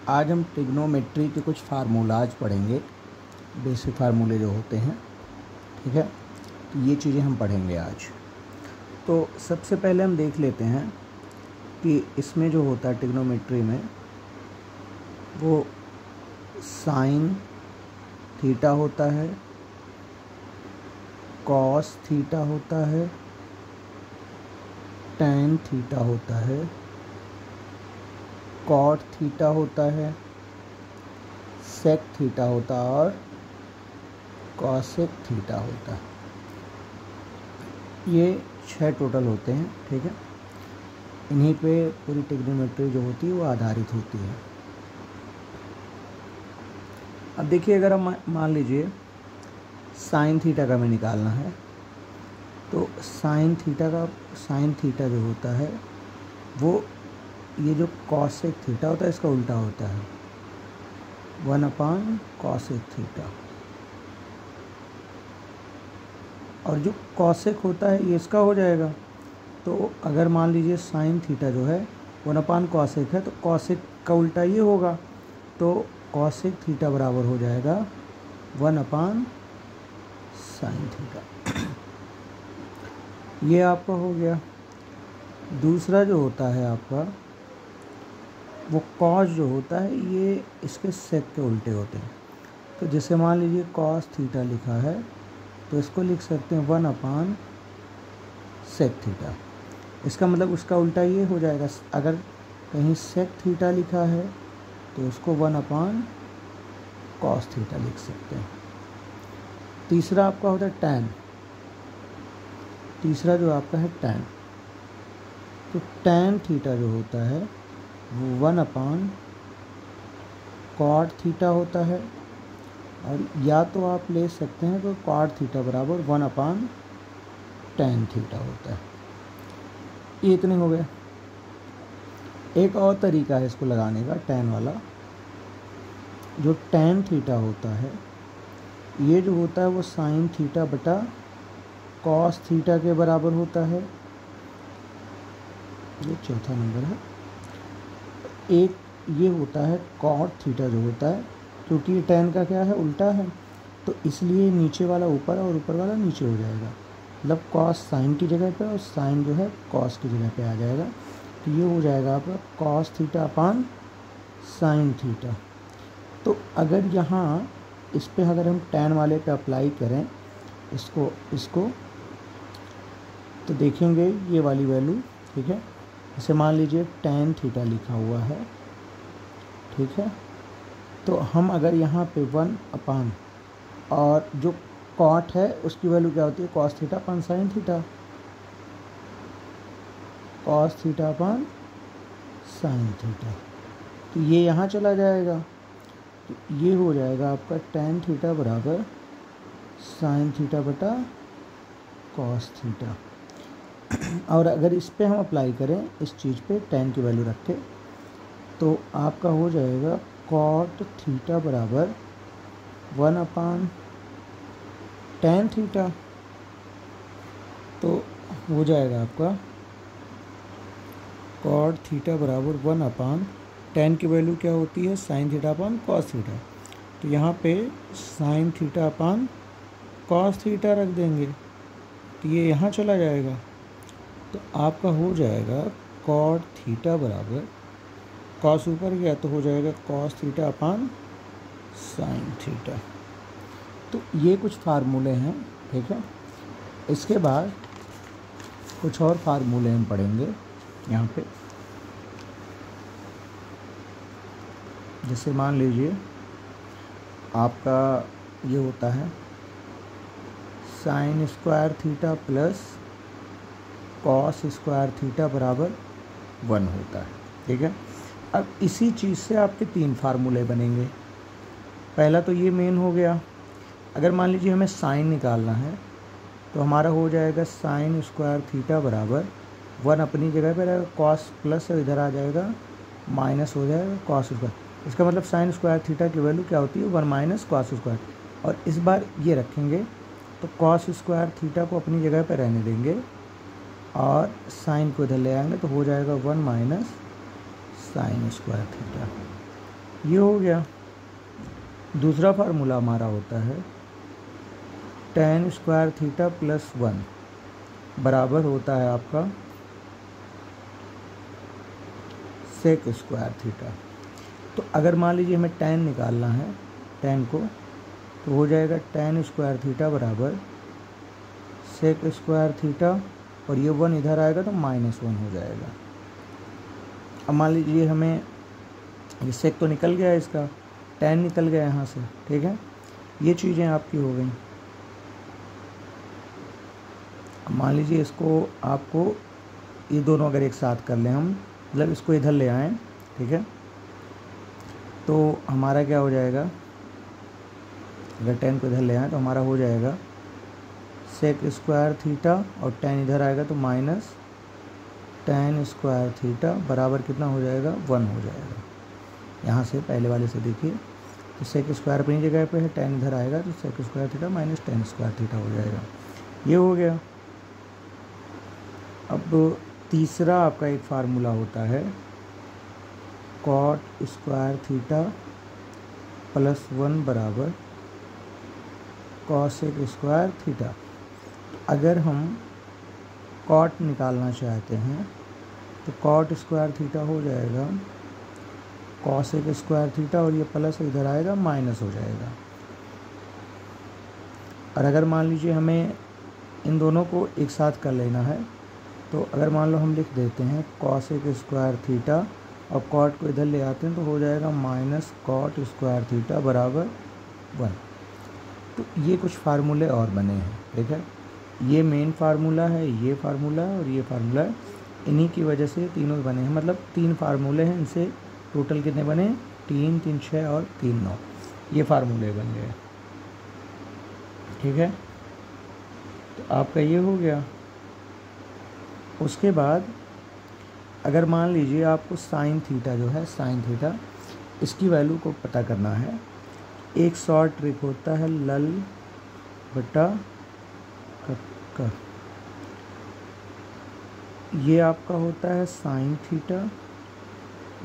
आज हम ट्रिग्नोमेट्री के कुछ फार्मूलाज पढ़ेंगे, बेसिक फार्मूले जो होते हैं, ठीक है। तो ये चीज़ें हम पढ़ेंगे आज। तो सबसे पहले हम देख लेते हैं कि इसमें जो होता है ट्रिग्नोमेट्री में, वो साइन थीटा होता है, कॉस थीटा होता है, टैन थीटा होता है, कॉट थीटा होता है, सेक थीटा होता है और कॉसेक थीटा होता है। ये 6 टोटल होते हैं, ठीक है। इन्हीं पे पूरी ट्रिग्नोमेट्री जो होती है वो आधारित होती है। अब देखिए, अगर हम मान लीजिए साइन थीटा का हमें निकालना है, तो साइन थीटा जो होता है वो ये जो कॉसेक थीटा होता है इसका उल्टा होता है, 1 कॉसेक थीटा। और जो कॉसेक होता है ये इसका हो जाएगा। तो अगर मान लीजिए साइन थीटा जो है 1 कॉसेक है, तो कॉसेक का उल्टा ये होगा, तो कॉसेक थीटा बराबर हो जाएगा 1 साइन थीटा। ये आपका हो गया। दूसरा जो होता है आपका, वो कॉस जो होता है ये इसके सेक के उल्टे होते हैं। तो जैसे मान लीजिए कॉस थीटा लिखा है, तो इसको लिख सकते हैं 1 सेक थीटा। इसका मतलब उसका उल्टा ये हो जाएगा। अगर कहीं सेक थीटा लिखा है तो उसको 1 कॉस थीटा लिख सकते हैं। तीसरा आपका होता है टैन। तीसरा जो आपका है टैन, तो टैन थीटा जो होता है वो 1 कॉट थीटा होता है, और या तो आप ले सकते हैं तो कॉट थीटा बराबर 1 टैन थीटा होता है। ये इतने हो गए। एक और तरीका है इसको लगाने का, टैन वाला। जो टैन थीटा होता है ये जो होता है वो साइन थीटा बटा कॉस थीटा के बराबर होता है। ये चौथा नंबर है। एक ये होता है कॉट थीटा जो होता है, क्योंकि टैन का क्या है, उल्टा है, तो इसलिए नीचे वाला ऊपर और ऊपर वाला नीचे हो जाएगा। मतलब कॉस साइन की जगह पे और साइन जो है कॉस की जगह पे आ जाएगा। तो ये हो जाएगा आपका cos theta upon sine theta. तो अगर यहाँ इस पे अगर हम टैन वाले पे अप्लाई करें इसको तो देखेंगे ये वाली वैल्यू, ठीक है। जैसे मान लीजिए टैन थीटा लिखा हुआ है, ठीक है। तो हम अगर यहाँ पे 1 और जो कॉट है उसकी वैल्यू क्या होती है, cos theta upon sine theta, cos theta upon sine theta. तो ये यहाँ चला जाएगा, तो ये हो जाएगा आपका टैन थीटा बराबर साइन थीटा बटा कॉस थीटा। और अगर इस पे हम अप्लाई करें इस चीज़ पे टैन की वैल्यू रख के, तो आपका हो जाएगा कॉट थीटा बराबर 1 टैन थीटा। तो हो जाएगा आपका कॉट थीटा बराबर 1 टैन की वैल्यू क्या होती है, sine theta upon cos theta. तो यहाँ पे sine theta upon cos theta रख देंगे, तो ये यहाँ चला जाएगा। तो आपका हो जाएगा कॉट थीटा बराबर, कॉस ऊपर गया तो हो जाएगा cos theta upon sine theta. तो ये कुछ फार्मूले हैं, ठीक है। इसके बाद कुछ और फार्मूले हम पढ़ेंगे यहाँ पे। जैसे मान लीजिए आपका ये होता है sine square theta plus cos square theta बराबर 1 होता है, ठीक है। अब इसी चीज़ से आपके 3 फार्मूले बनेंगे। पहला तो ये मेन हो गया। अगर मान लीजिए हमें साइन निकालना है, तो हमारा हो जाएगा साइन स्क्वायर थीटा बराबर 1 अपनी जगह पर रहेगा, कॉस प्लस इधर आ जाएगा माइनस हो जाएगा कॉस स्क्वायर। इसका मतलब साइन स्क्वायर थीटा की वैल्यू क्या होती है, 1 कॉस स्क्वायर। और इस बार ये रखेंगे तो कॉस स्क्वायर थीटा को अपनी जगह पर रहने देंगे और साइन को इधर ले आएंगे, तो हो जाएगा 1 साइन स्क्वायर थीटा। ये हो गया। दूसरा फार्मूला हमारा होता है tan स्क्वायर थीटा प्लस 1 बराबर होता है आपका सेक स्क्वायर थीटा। तो अगर मान लीजिए हमें tan निकालना है, tan को, तो हो जाएगा tan स्क्वायर थीटा बराबर सेक स्क्वायर थीटा, और ये 1 इधर आएगा तो -1 हो जाएगा। अब मान लीजिए हमें ये सेक तो निकल गया है, इसका tan निकल गया यहाँ से, ठीक है। ये चीज़ें आपकी हो गई। अब मान लीजिए इसको आपको ये दोनों अगर एक साथ कर लें हम, मतलब इसको इधर ले आएँ, ठीक है, तो हमारा क्या हो जाएगा, अगर tan को इधर ले आएँ तो हमारा हो जाएगा सेक स्क्वायर थीटा, और tan इधर आएगा तो माइनस tan स्क्वायर थीटा बराबर कितना हो जाएगा, 1 हो जाएगा। यहाँ से पहले वाले से देखिए, तो सेक स्क्वायर अपनी जगह पे है, tan इधर आएगा तो sec square theta minus tan square theta हो जाएगा। ये हो गया। अब तीसरा आपका एक फार्मूला होता है कॉट स्क्वायर थीटा प्लस 1 बराबर कॉसेक स्क्वायर थीटा। अगर हम कॉट निकालना चाहते हैं तो कॉट स्क्वायर थीटा हो जाएगा कॉसेक स्क्वायर थीटा, और ये प्लस इधर आएगा माइनस हो जाएगा। और अगर मान लीजिए हमें इन दोनों को एक साथ कर लेना है, तो अगर मान लो हम लिख देते हैं कॉसेक स्क्वायर थीटा और कॉट को इधर ले आते हैं तो हो जाएगा माइनस कॉट स्क्वायर थीटा बराबर 1। तो ये कुछ फार्मूले और बने हैं, ठीक है। ये मेन फार्मूला है, ये फार्मूला है, और ये फार्मूला है। इन्हीं की वजह से तीनों बने हैं, मतलब 3 फार्मूले हैं, इनसे टोटल कितने बने, 3, 3, 6 और 3, 9, ये फार्मूले बन गए, ठीक है। तो आपका ये हो गया। उसके बाद अगर मान लीजिए आपको साइन थीटा जो है, साइन थीटा, इसकी वैल्यू को पता करना है, एक शॉर्ट ट्रिक होता है लल बटा कक्कर। ये आपका होता है साइन थीटा,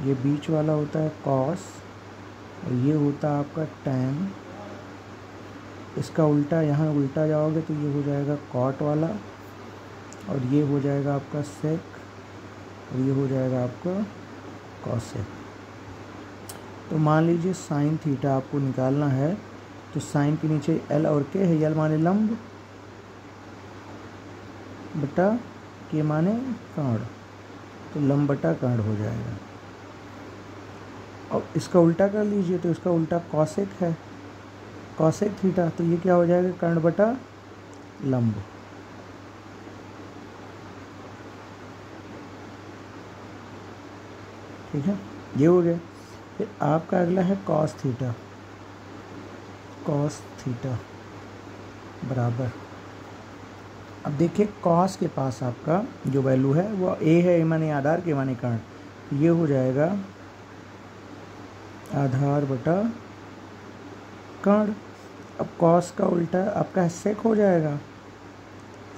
ये बीच वाला होता है कॉस, और ये होता है आपका टैन। इसका उल्टा, यहाँ उल्टा जाओगे तो ये हो जाएगा कॉट वाला, और ये हो जाएगा आपका सेक, और ये हो जाएगा आपका कॉसेक। तो मान लीजिए साइन थीटा आपको निकालना है, तो साइन के नीचे एल और के है, एल माने लंब बटा के माने कर्ण, तो लंब बटा कर्ण हो जाएगा। और इसका उल्टा कर लीजिए तो इसका उल्टा कॉसेक है, कॉसेक थीटा, तो ये क्या हो जाएगा, कर्ण बटा लंब। ठीक है, ये हो गया। फिर आपका अगला है कॉस थीटा, कॉस थीटा बराबर, अब देखिए कॉस के पास आपका जो वैल्यू है वो ए है, ए माने आधार, के माने कर्ण, तो ये हो जाएगा आधार बटा कर्ण। अब कॉस का उल्टा आपका सेक हो जाएगा,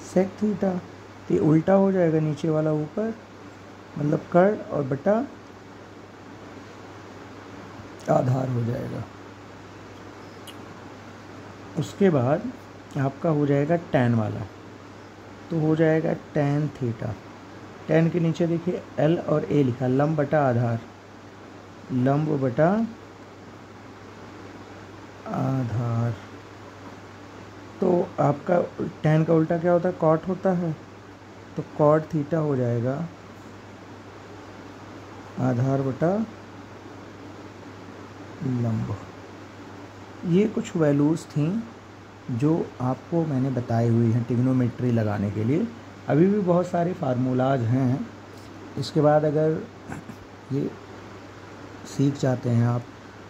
सेक थीटा, तो ये उल्टा हो जाएगा, नीचे वाला ऊपर, मतलब कर्ण और बटा आधार हो जाएगा। उसके बाद आपका हो जाएगा टैन वाला, तो हो जाएगा टैन थीटा। टैन के नीचे देखिए एल और ए लिखा, लंब बटा आधार, लंब बटा आधार। तो आपका टैन का उल्टा क्या होता है, कॉट होता है, तो कॉट थीटा हो जाएगा आधार बटा लंब। ये कुछ वैल्यूज़ थी जो आपको मैंने बताई हुई हैं ट्रिग्नोमेट्री लगाने के लिए। अभी भी बहुत सारे फार्मूलाज हैं। इसके बाद अगर ये सीख जाते हैं आप,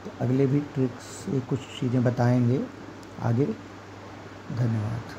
तो अगले भी ट्रिक्स कुछ चीज़ें बताएंगे आगे। धन्यवाद।